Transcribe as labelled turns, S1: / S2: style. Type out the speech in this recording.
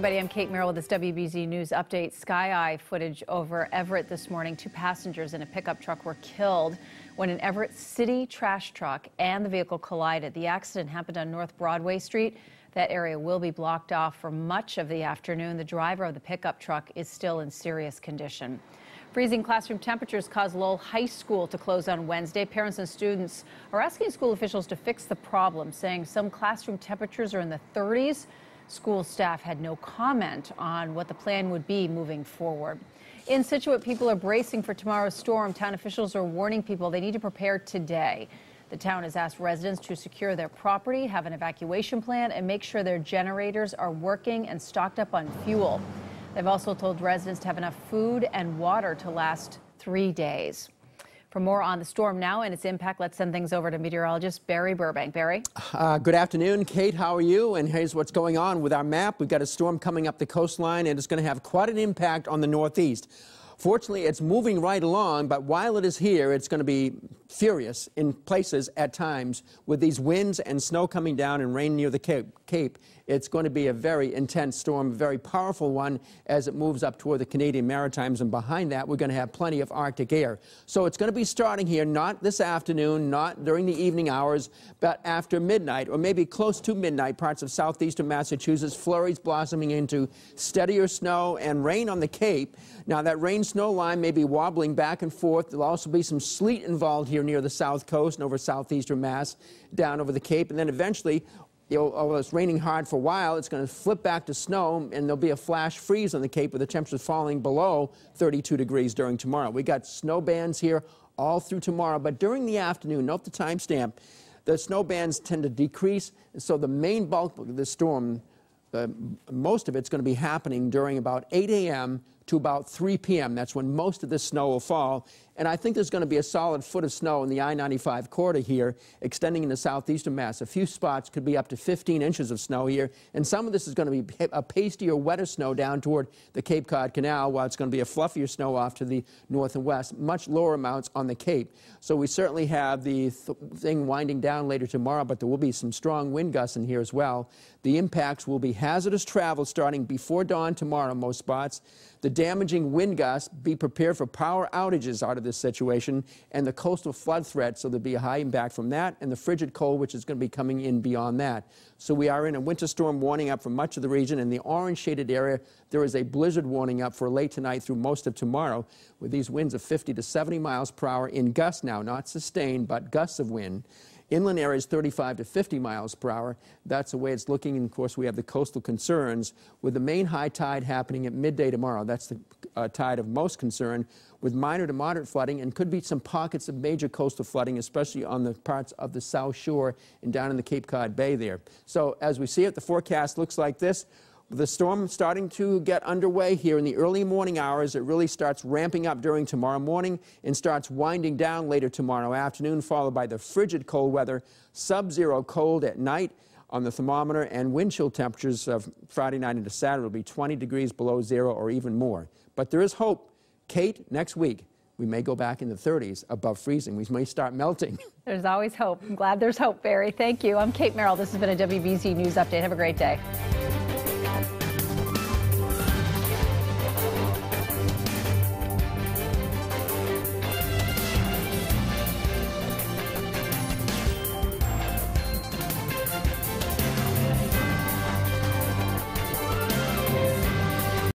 S1: everybody. I'm Kate Merrill with this WBZ News Update. Sky Eye footage over Everett this morning. 2 passengers in a pickup truck were killed when an Everett city trash truck and the vehicle collided. The accident happened on North Broadway Street. That area will be blocked off for much of the afternoon. The driver of the pickup truck is still in serious condition. Freezing classroom temperatures caused Lowell High School to close on Wednesday. Parents and students are asking school officials to fix the problem, saying some classroom temperatures are in the 30s. School staff had no comment on what the plan would be moving forward. In Scituate, people are bracing for tomorrow's storm. Town officials are warning people they need to prepare today. The town has asked residents to secure their property, have an evacuation plan, and make sure their generators are working and stocked up on fuel. They've also told residents to have enough food and water to last 3 days. For more on the storm now and its impact, let's send things over to meteorologist Barry Burbank. Barry?
S2: Good afternoon, Kate. How are you? And here's what's going on with our map. We've got a storm coming up the coastline, and it's going to have quite an impact on the northeast. Fortunately, it's moving right along, but while it is here, it's going to be furious in places at times with these winds and snow coming down and rain near the Cape. It's going to be a very intense storm, a very powerful one as it moves up toward the Canadian Maritimes, and behind that we're going to have plenty of Arctic air. So it's going to be starting here, not this afternoon, not during the evening hours, but after midnight or maybe close to midnight, parts of southeastern Massachusetts, flurries blossoming into steadier snow and rain on the Cape. Now that rain-snow line may be wobbling back and forth. There'll also be some sleet involved here near the south coast and over southeastern Mass, down over the Cape, and then eventually, although it's raining hard for a while, it's going to flip back to snow, and there'll be a flash freeze on the Cape with the temperatures falling below 32 degrees during tomorrow. We got snow bands here all through tomorrow, but during the afternoon, note the timestamp, the snow bands tend to decrease, so the main bulk of the storm, most of it's going to be happening during about 8 a.m. to about 3 p.m. That's when most of this snow will fall. And I think there's going to be a solid foot of snow in the I-95 corridor here, extending into southeastern Mass. A few spots could be up to 15 inches of snow here, and some of this is going to be a pastier, wetter snow down toward the Cape Cod Canal, while it's going to be a fluffier snow off to the north and west, much lower amounts on the Cape. So we certainly have the thing winding down later tomorrow, but there will be some strong wind gusts in here as well. The impacts will be hazardous travel starting before dawn tomorrow in most spots. The damaging wind gusts, be prepared for power outages out of this situation, and the coastal flood threat, so there'll be a high impact from that, and the frigid cold, which is going to be coming in beyond that. So we are in a winter storm warning up for much of the region. In the orange shaded area, there is a blizzard warning up for late tonight through most of tomorrow, with these winds of 50 to 70 miles per hour in gusts now, not sustained, but gusts of wind. Inland areas 35 to 50 miles per hour. That's the way it's looking. And of course, we have the coastal concerns with the main high tide happening at midday tomorrow. That's the tide of most concern, with minor to moderate flooding, and could be some pockets of major coastal flooding, especially on the parts of the South Shore and down in the Cape Cod Bay there. So as we see it, the forecast looks like this. The storm starting to get underway here in the early morning hours. It really starts ramping up during tomorrow morning and starts winding down later tomorrow afternoon, followed by the frigid cold weather, sub-zero cold at night on the thermometer, and wind chill temperatures of Friday night into Saturday will be 20 degrees below zero or even more. But there is hope. Kate, next week, we may go back in the 30s above freezing. We may start melting.
S1: There's always hope. I'm glad there's hope, Barry. Thank you. I'm Kate Merrill. This has been a WBZ News Update. Have a great day.